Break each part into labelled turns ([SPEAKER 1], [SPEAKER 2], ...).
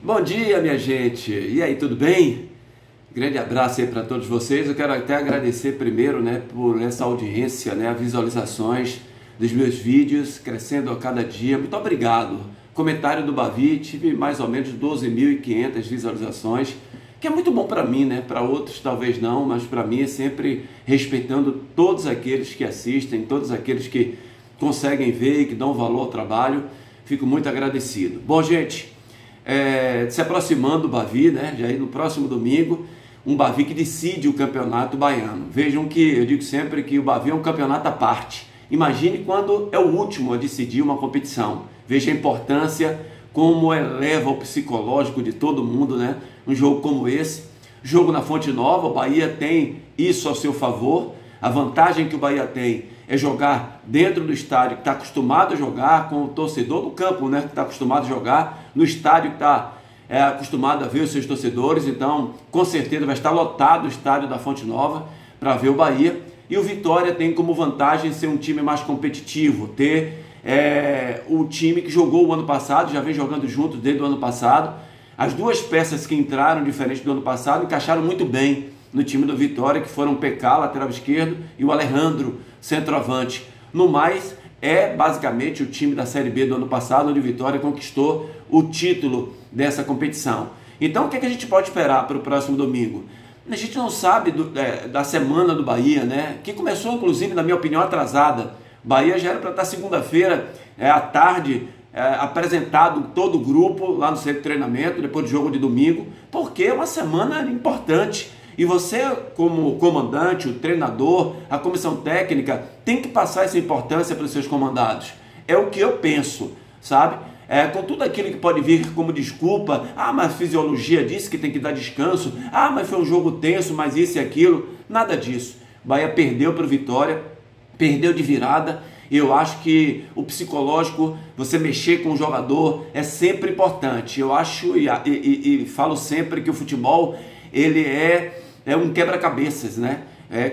[SPEAKER 1] Bom dia, minha gente! E aí, tudo bem? Grande abraço aí para todos vocês. Eu quero até agradecer primeiro, por essa audiência, as visualizações dos meus vídeos crescendo a cada dia. Muito obrigado. Comentário do Bavi, tive mais ou menos 12.500 visualizações, que é muito bom para mim, Para outros talvez não, mas para mim é sempre respeitando todos aqueles que assistem, todos aqueles que conseguem ver e que dão valor ao trabalho. Fico muito agradecido. Bom, gente, se aproximando do Bavi, já aí no próximo domingo, um Bavi que decide o campeonato baiano. Vejam que eu digo sempre que o Bavi é um campeonato à parte. Imagine quando é o último a decidir uma competição. Veja a importância, como eleva o psicológico de todo mundo, Um jogo como esse. Jogo na Fonte Nova, o Bahia tem isso ao seu favor. A vantagem que o Bahia tem é jogar dentro do estádio que está acostumado a jogar, com o torcedor do campo, que está acostumado a jogar, no estádio que está acostumado a ver os seus torcedores. Então, com certeza vai estar lotado o estádio da Fonte Nova para ver o Bahia. E o Vitória tem como vantagem ser um time mais competitivo, ter o time que jogou o ano passado, já vem jogando junto desde o ano passado. As duas peças que entraram, diferente do ano passado, encaixaram muito bem no time do Vitória, que foram o PK, lateral esquerdo, e o Alejandro, centroavante. No mais, é basicamente o time da Série B do ano passado, onde o Vitória conquistou o título dessa competição. Então, o que a gente pode esperar para o próximo domingo? A gente não sabe da semana do Bahia, que começou, inclusive, na minha opinião, atrasada. Bahia já era para estar segunda-feira, à tarde, apresentado todo o grupo lá no centro de treinamento, depois do jogo de domingo, porque é uma semana importante. E você, como comandante, o treinador, a comissão técnica, tem que passar essa importância para os seus comandados. É o que eu penso, sabe? Com tudo aquilo que pode vir como desculpa, mas a fisiologia disse que tem que dar descanso, mas foi um jogo tenso, mas isso e aquilo, nada disso. O Bahia perdeu para o Vitória, perdeu de virada, e eu acho que o psicológico, você mexer com o jogador, é sempre importante. Eu acho e falo sempre que o futebol, ele é um quebra-cabeças,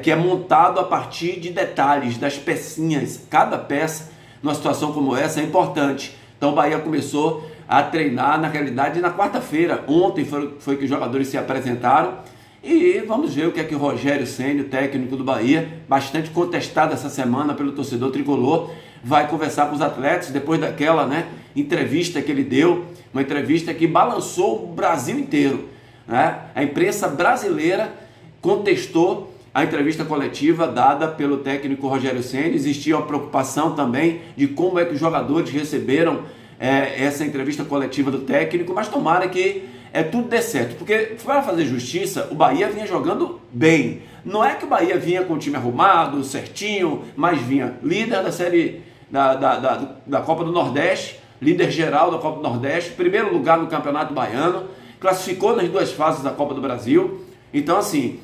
[SPEAKER 1] que é montado a partir de detalhes, das pecinhas. Cada peça, numa situação como essa, é importante. Então o Bahia começou a treinar, na realidade, na quarta-feira. Ontem foi que os jogadores se apresentaram. E vamos ver o que é que o Rogério Ceni, o técnico do Bahia, bastante contestado essa semana pelo torcedor tricolor, vai conversar com os atletas depois daquela entrevista que ele deu, uma entrevista que balançou o Brasil inteiro. A imprensa brasileira contestou a entrevista coletiva dada pelo técnico Rogério Ceni. Existia uma preocupação também de como é que os jogadores receberam essa entrevista coletiva do técnico, mas tomara que tudo dê certo, porque para fazer justiça, o Bahia vinha jogando bem. Não é que o Bahia vinha com o time arrumado, certinho, mas vinha líder da série da Copa do Nordeste, líder geral da Copa do Nordeste, primeiro lugar no Campeonato Baiano, classificou nas duas fases da Copa do Brasil. Então, assim,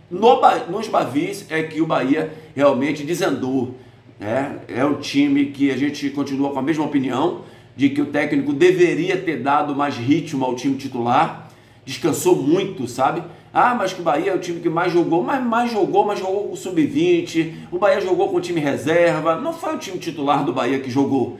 [SPEAKER 1] nos Bavis é que o Bahia realmente desandou. É um time que a gente continua com a mesma opinião, de que o técnico deveria ter dado mais ritmo ao time titular, descansou muito, sabe? Mas que o Bahia é o time que mais jogou, mas jogou com o Sub-20, o Bahia jogou com o time reserva, não foi o time titular do Bahia que jogou.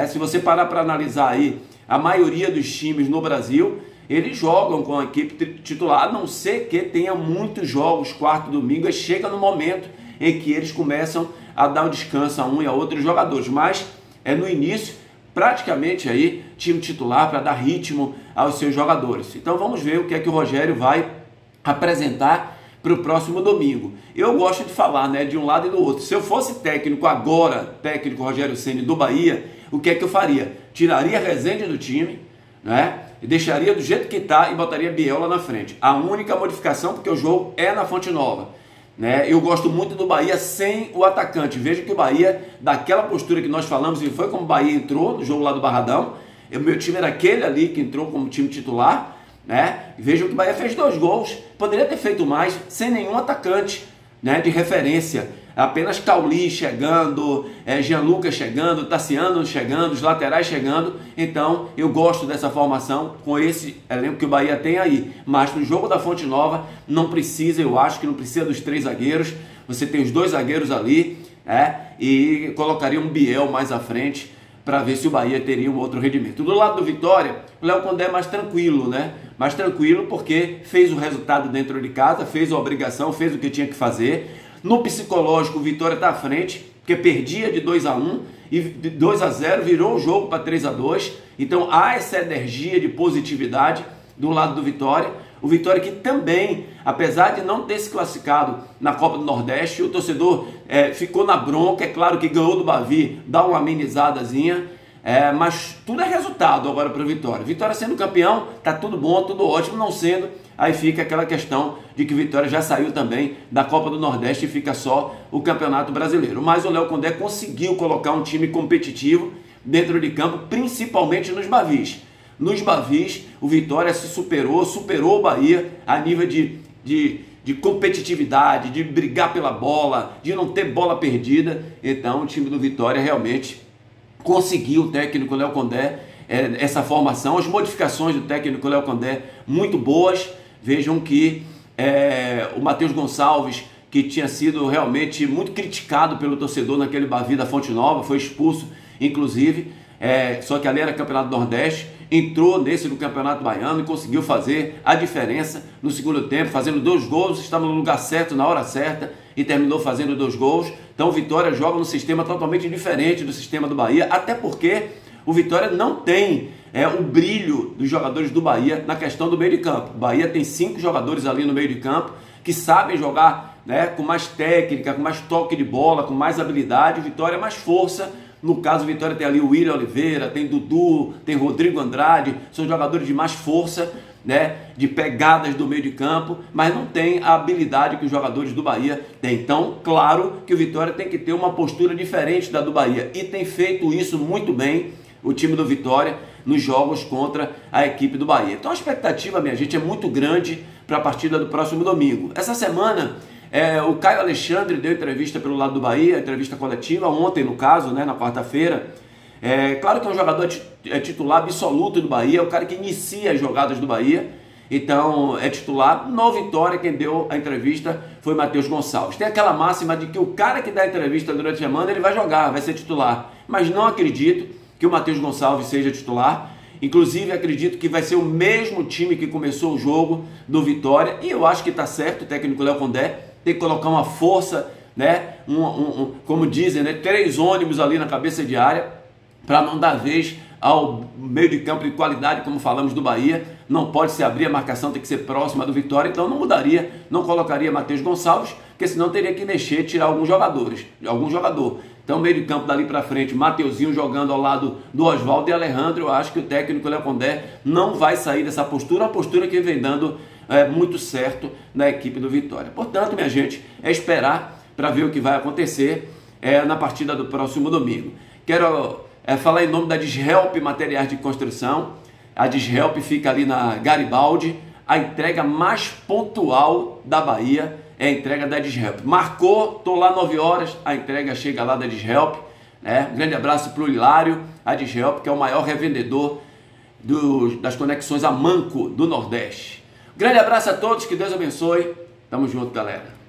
[SPEAKER 1] Se você parar para analisar aí, a maioria dos times no Brasil, eles jogam com a equipe titular, a não ser que tenha muitos jogos, quarto, domingo, e chega no momento em que eles começam a dar um descanso a um e a outros jogadores, mas no início, praticamente aí, time titular para dar ritmo aos seus jogadores. Então vamos ver o que é que o Rogério vai apresentar para o próximo domingo. Eu gosto de falar, de um lado e do outro. Se eu fosse técnico agora, técnico Rogério Ceni do Bahia, o que é que eu faria? Tiraria Rezende do time, e deixaria do jeito que está e botaria Biel lá na frente. A única modificação, porque o jogo é na Fonte Nova. Eu gosto muito do Bahia sem o atacante. Veja que o Bahia, daquela postura que nós falamos, ele foi como o Bahia entrou no jogo lá do Barradão. O meu time era aquele ali que entrou como time titular. Vejam que o Bahia fez 2 gols. Poderia ter feito mais sem nenhum atacante de referência. Apenas Cauli chegando, Gianluca chegando, Tassiano chegando, os laterais chegando. Então eu gosto dessa formação com esse elenco que o Bahia tem aí. Mas no jogo da Fonte Nova não precisa, eu acho que não precisa dos 3 zagueiros. Você tem os 2 zagueiros ali, e colocaria um Biel mais à frente para ver se o Bahia teria um outro rendimento. Do lado do Vitória, o Léo Condé é mais tranquilo, né? Mais tranquilo porque fez o resultado dentro de casa, fez a obrigação, fez o que tinha que fazer. No psicológico, o Vitória está à frente, porque perdia de 2-1 e de 2-0 virou o jogo para 3-2. Então há essa energia de positividade do lado do Vitória. O Vitória que também, apesar de não ter se classificado na Copa do Nordeste, o torcedor ficou na bronca. É claro que ganhou do Bavi, dá uma amenizadazinha, mas tudo é resultado agora para o Vitória. Vitória sendo campeão, tá tudo bom, tudo ótimo. Não sendo, aí fica aquela questão de que o Vitória já saiu também da Copa do Nordeste e fica só o Campeonato Brasileiro. Mas o Léo Condé conseguiu colocar um time competitivo dentro de campo, principalmente nos Bavis. Nos Bavis, o Vitória se superou o Bahia a nível de competitividade, de brigar pela bola, de não ter bola perdida. Então o time do Vitória realmente conseguiu, o técnico Léo Condé, essa formação. As modificações do técnico Léo Condé muito boas. Vejam que o Matheus Gonçalves, que tinha sido realmente muito criticado pelo torcedor naquele Bavi da Fonte Nova, foi expulso inclusive, só que ali era Campeonato Nordeste, entrou nesse do Campeonato Baiano e conseguiu fazer a diferença no segundo tempo, fazendo 2 gols, estava no lugar certo, na hora certa, e terminou fazendo 2 gols. Então o Vitória joga num sistema totalmente diferente do sistema do Bahia, até porque o Vitória não tem o brilho dos jogadores do Bahia na questão do meio de campo. O Bahia tem 5 jogadores ali no meio de campo que sabem jogar, com mais técnica, com mais toque de bola, com mais habilidade. O Vitória é mais força. No caso, o Vitória tem ali o William Oliveira, tem Dudu, tem Rodrigo Andrade, são jogadores de mais força, de pegadas do meio de campo, mas não tem a habilidade que os jogadores do Bahia têm. Então, claro que o Vitória tem que ter uma postura diferente da do Bahia, e tem feito isso muito bem o time do Vitória nos jogos contra a equipe do Bahia. Então a expectativa, minha gente, é muito grande para a partida do próximo domingo. Essa semana, o Caio Alexandre deu entrevista pelo lado do Bahia, entrevista coletiva, ontem no caso, na quarta-feira. Claro que é um jogador titular absoluto do Bahia, é o cara que inicia as jogadas do Bahia, então é titular. No Vitória, quem deu a entrevista foi Matheus Gonçalves. Tem aquela máxima de que o cara que dá a entrevista durante a semana, ele vai jogar, vai ser titular, mas não acredito que o Matheus Gonçalves seja titular. Inclusive acredito que vai ser o mesmo time que começou o jogo do Vitória, e eu acho que está certo o técnico Léo Condé tem que colocar uma força, como dizem, 3 ônibus ali na cabeça de área, para não dar vez ao meio de campo de qualidade, como falamos do Bahia. Não pode se abrir a marcação, tem que ser próxima do Vitória. Então não mudaria, não colocaria Matheus Gonçalves, porque senão teria que mexer, tirar algum jogador. Então meio de campo dali para frente, Mateuzinho jogando ao lado do Oswaldo e Alejandro. Eu acho que o técnico Léo Condé não vai sair dessa postura, uma postura que vem dando muito certo na equipe do Vitória. Portanto, minha gente, é esperar para ver o que vai acontecer na partida do próximo domingo. Quero falar em nome da Deshelp Materiais de Construção. A Deshelp fica ali na Garibaldi. A entrega mais pontual da Bahia é a entrega da Deshelp. Marcou, estou lá 9 horas, a entrega chega lá da Deshelp. Um grande abraço para o Hilário, a Deshelp, que é o maior revendedor das conexões a manco do Nordeste. Grande abraço a todos, que Deus abençoe. Tamo junto, galera.